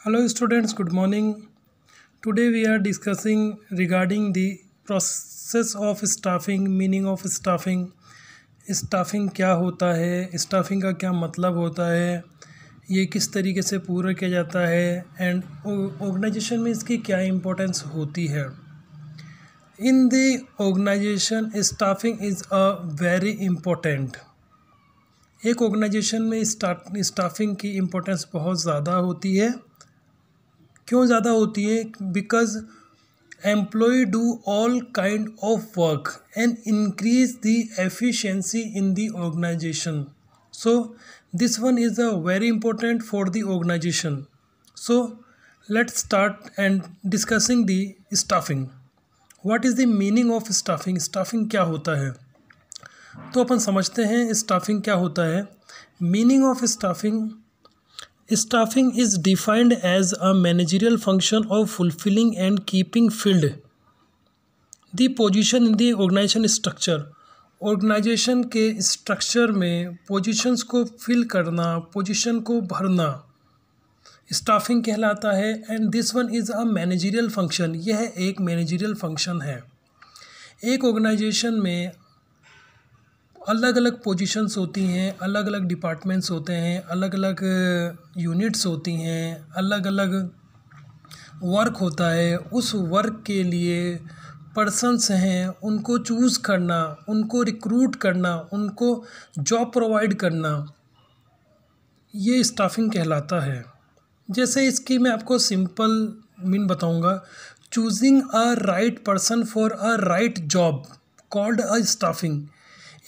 Hello students, good morning. Today we are discussing regarding the process of staffing, meaning of staffing. Staffing क्या होता है, staffing का क्या मतलब होता है, ये किस तरीके से पूरा किया जाता है एंड ऑर्गेनाइजेशन में इसकी क्या इम्पोर्टेंस होती है. In the organisation staffing is a very important. एक ऑर्गेनाइजेशन में स्टाफिंग की इम्पोर्टेंस बहुत ज़्यादा होती है. क्यों ज़्यादा होती है? Because employ do all kind of work and increase the efficiency in the organisation. So this one is a very important for the organisation. So let's start and discussing the staffing. What is the meaning of staffing? Staffing क्या होता है? तो अपन समझते हैं staffing क्या होता है. Meaning of staffing. Staffing is defined as a managerial function of fulfilling and keeping filled the position in the organization structure. Organisation के स्ट्रक्चर में पोजीशंस को फिल करना, पोजीशन को भरना स्टाफिंग कहलाता है. And this one is a managerial function. यह एक मैनेजरियल फंक्शन है. एक ऑर्गेनाइजेशन में अलग अलग पोजीशंस होती हैं, अलग अलग डिपार्टमेंट्स होते हैं, अलग अलग यूनिट्स होती हैं, अलग अलग वर्क होता है. उस वर्क के लिए पर्सन्स हैं, उनको चूज़ करना, उनको रिक्रूट करना, उनको जॉब प्रोवाइड करना, ये स्टाफिंग कहलाता है. जैसे इसकी मैं आपको सिंपल मीन बताऊंगा. Choosing a right person for a right job called a staffing.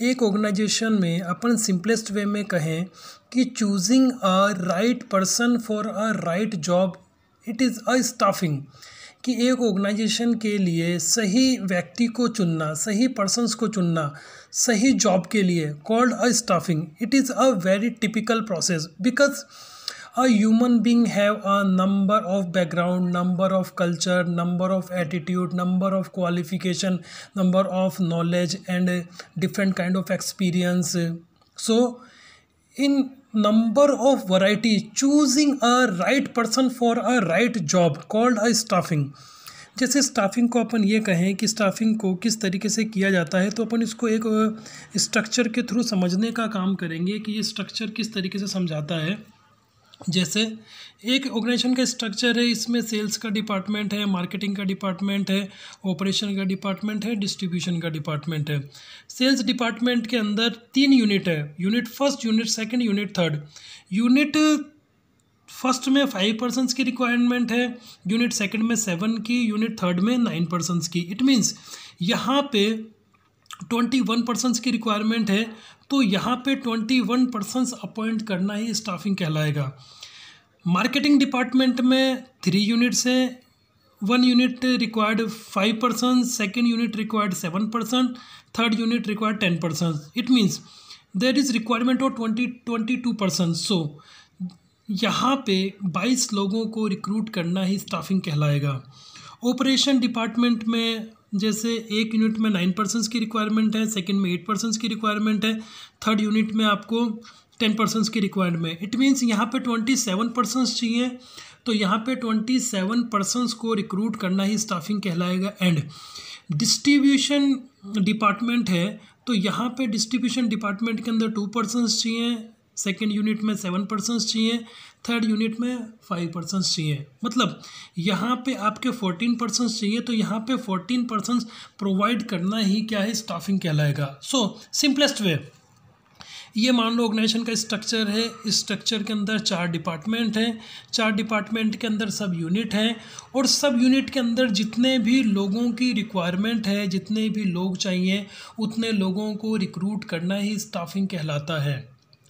एक ऑर्गेनाइजेशन में अपन सिंपलेस्ट वे में कहें कि choosing a right person for a right job it is a staffing. कि एक ऑर्गेनाइजेशन के लिए सही व्यक्ति को चुनना, सही पर्सन्स को चुनना सही जॉब के लिए called a staffing. It is a very typical process because a human being have a number of background, number of culture, number of attitude, number of qualification, number of knowledge and different kind of experience. So in number of variety, choosing a right person for a right job called a staffing. जैसे staffing को अपन ये कहें कि staffing को किस तरीके से किया जाता है, तो अपन इसको एक स्ट्रक्चर के थ्रू समझने का काम करेंगे कि ये स्ट्रक्चर किस तरीके से समझाता है. जैसे एक ऑर्गेनाइजेशन का स्ट्रक्चर है, इसमें सेल्स का डिपार्टमेंट है, मार्केटिंग का डिपार्टमेंट है, ऑपरेशन का डिपार्टमेंट है, डिस्ट्रीब्यूशन का डिपार्टमेंट है. सेल्स डिपार्टमेंट के अंदर 3 यूनिट है. Unit first, unit second, unit third. Unit first में 5 पर्सन्स की रिक्वायरमेंट है, यूनिट सेकंड में 7 की, यूनिट थर्ड में 9 पर्सन्स की. इट मीन्स यहाँ पे 21 पर्सन्स की रिक्वायरमेंट है, तो यहाँ पे 21 पर्सन्स अपॉइंट करना ही स्टाफिंग कहलाएगा. मार्केटिंग डिपार्टमेंट में 3 यूनिट्स हैं. 1 unit required 5 person, second unit required 7 person, third unit required 10 person. It means there is requirement of 22 person. So यहाँ पे 22 लोगों को रिक्रूट करना ही स्टाफिंग कहलाएगा. ऑपरेशन डिपार्टमेंट में जैसे एक यूनिट में 9 पर्सन्स की रिक्वायरमेंट है, सेकंड में 8 पर्सन्स की रिक्वायरमेंट है, थर्ड यूनिट में आपको 10 पर्सन्स की रिक्वायरमेंट. इट मीन्स यहाँ पे 27 पर्सन्स चाहिए, तो यहाँ पे 27 पर्सन्स को रिक्रूट करना ही स्टाफिंग कहलाएगा. एंड डिस्ट्रीब्यूशन डिपार्टमेंट है, तो यहाँ पे डिस्ट्रीब्यूशन डिपार्टमेंट के अंदर 2 पर्सन्स चाहिए, सेकेंड यूनिट में 7 पर्सन्स चाहिए, थर्ड यूनिट में 5 पर्सन्स चाहिए. मतलब यहाँ पे आपके 14 पर्सन्स चाहिए, तो यहाँ पे 14 पर्सन्स प्रोवाइड करना ही क्या है, स्टाफिंग कहलाएगा. सो सिंपलेस्ट वे, ये मान लो ऑर्गेनाइजेशन का स्ट्रक्चर है. इस स्ट्रक्चर के अंदर 4 डिपार्टमेंट हैं, 4 डिपार्टमेंट के अंदर सब यूनिट हैं, और सब यूनिट के अंदर जितने भी लोगों की रिक्वायरमेंट है, जितने भी लोग चाहिए, उतने लोगों को रिक्रूट करना ही स्टाफिंग कहलाता है.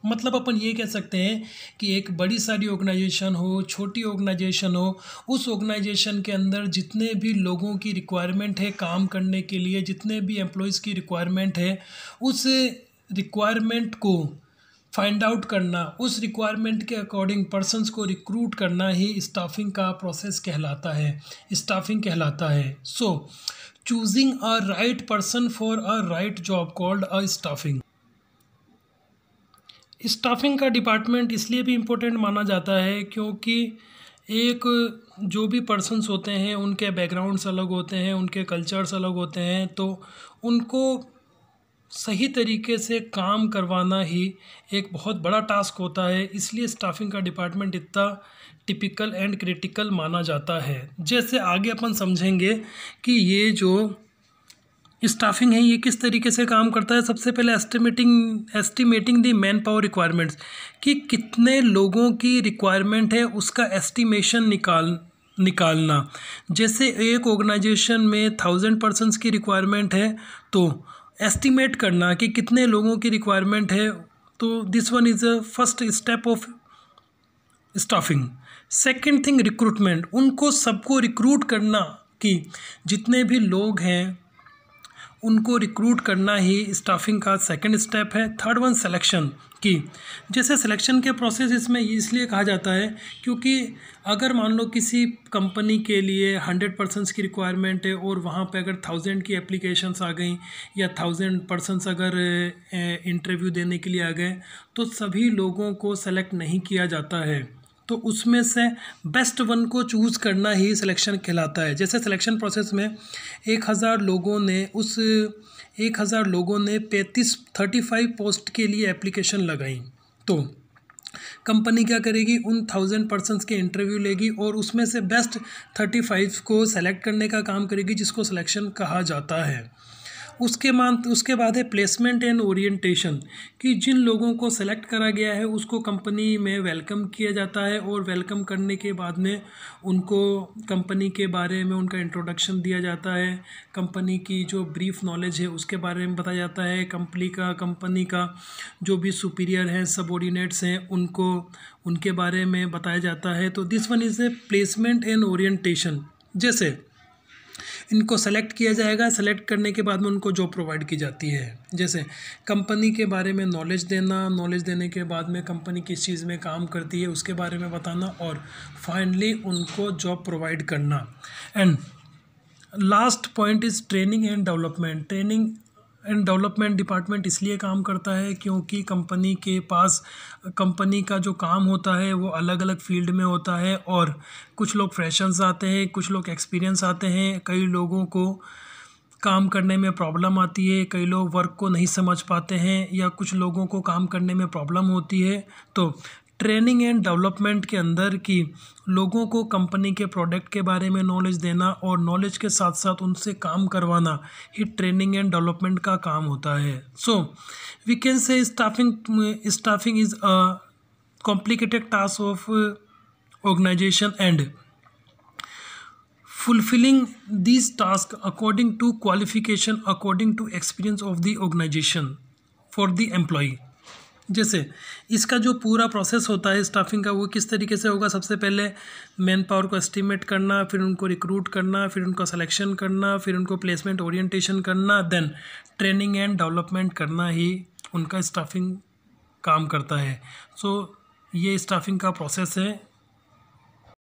मतलब अपन ये कह सकते हैं कि एक बड़ी सारी ऑर्गेनाइजेशन हो, छोटी ऑर्गेनाइजेशन हो, उस ऑर्गेनाइजेशन के अंदर जितने भी लोगों की रिक्वायरमेंट है काम करने के लिए, जितने भी एम्प्लॉयज़ की रिक्वायरमेंट है, उस रिक्वायरमेंट को फाइंड आउट करना, उस रिक्वायरमेंट के अकॉर्डिंग पर्सन्स को रिक्रूट करना ही स्टाफिंग का प्रोसेस कहलाता है, स्टाफिंग कहलाता है. So choosing a right person for a right job called a staffing. Staffing का डिपार्टमेंट इसलिए भी इम्पोर्टेंट माना जाता है क्योंकि एक जो भी पर्सन्स होते हैं उनके बैकग्राउंड्स अलग होते हैं, उनके कल्चर्स अलग होते हैं, तो उनको सही तरीके से काम करवाना ही एक बहुत बड़ा टास्क होता है। इसलिए स्टाफिंग का डिपार्टमेंट इतना टिपिकल एंड क्रिटिकल माना जाता है। जैसे आगे अपन समझेंगे कि ये जो स्टाफिंग है ये किस तरीके से काम करता है। सबसे पहले estimating the man power requirements, कि कितने लोगों की रिक्वायरमेंट है उसका एस्टिमेशन निकालना। जैसे एक ऑर्गेनाइजेशन में 1000 पर्सन्स की रिक्वायरमेंट है तो एस्टिमेट करना कि कितने लोगों की रिक्वायरमेंट है, तो this one is a first step of staffing. Second thing recruitment, उनको सबको रिक्रूट करना, कि जितने भी लोग हैं उनको रिक्रूट करना ही स्टाफिंग का सेकंड स्टेप है। थर्ड वन सिलेक्शन, कि जैसे सिलेक्शन के प्रोसेस इसमें इसलिए कहा जाता है क्योंकि अगर मान लो किसी कंपनी के लिए 100 पर्सन्स की रिक्वायरमेंट है और वहाँ पे अगर 1000 की एप्लीकेशंस आ गई या 1000 पर्सन्स अगर इंटरव्यू देने के लिए आ गए तो सभी लोगों को सेलेक्ट नहीं किया जाता है, तो उसमें से बेस्ट वन को चूज़ करना ही सिलेक्शन कहलाता है। जैसे सिलेक्शन प्रोसेस में 1000 लोगों ने 35 पोस्ट के लिए एप्लीकेशन लगाई, तो कंपनी क्या करेगी, उन 1000 पर्सन्स के इंटरव्यू लेगी और उसमें से बेस्ट 35 को सेलेक्ट करने का काम करेगी, जिसको सिलेक्शन कहा जाता है। उसके बाद है प्लेसमेंट एंड ओरिएंटेशन, कि जिन लोगों को सेलेक्ट करा गया है उसको कंपनी में वेलकम किया जाता है और वेलकम करने के बाद में उनको कंपनी के बारे में उनका इंट्रोडक्शन दिया जाता है, कंपनी की जो ब्रीफ नॉलेज है उसके बारे में बताया जाता है, कंपनी का जो भी सुपीरियर हैं, सबऑर्डिनेट्स हैं, उनके बारे में बताया जाता है। तो this one is a placement and orientation. जैसे इनको सेलेक्ट किया जाएगा, सेलेक्ट करने के बाद में उनको जॉब प्रोवाइड की जाती है। जैसे कंपनी के बारे में नॉलेज देने के बाद में कंपनी किस चीज़ में काम करती है उसके बारे में बताना और फाइनली उनको जॉब प्रोवाइड करना। And last point is training and development department इसलिए काम करता है क्योंकि कंपनी का जो काम होता है वो अलग अलग फील्ड में होता है और कुछ लोग फ्रेशर्स आते हैं, कुछ लोग एक्सपीरियंस आते हैं, कई लोगों को काम करने में प्रॉब्लम आती है, कई लोग वर्क को नहीं समझ पाते हैं या कुछ लोगों को काम करने में प्रॉब्लम होती है। तो ट्रेनिंग एंड डेवलपमेंट के अंदर की लोगों को कंपनी के प्रोडक्ट के बारे में नॉलेज देना और नॉलेज के साथ साथ उनसे काम करवाना ही ट्रेनिंग एंड डेवलपमेंट का काम होता है। So we can say staffing is a complicated task of organisation and fulfilling these tasks according to qualification, according to experience of the organization for the employee। जैसे इसका जो पूरा प्रोसेस होता है स्टाफिंग का वो किस तरीके से होगा, सबसे पहले मैन पावर को एस्टिमेट करना, फिर उनको रिक्रूट करना, फिर उनका सिलेक्शन करना, फिर उनको प्लेसमेंट ओरिएंटेशन करना, देन ट्रेनिंग एंड डेवलपमेंट करना ही उनका स्टाफिंग काम करता है। सो ये स्टाफिंग का प्रोसेस है।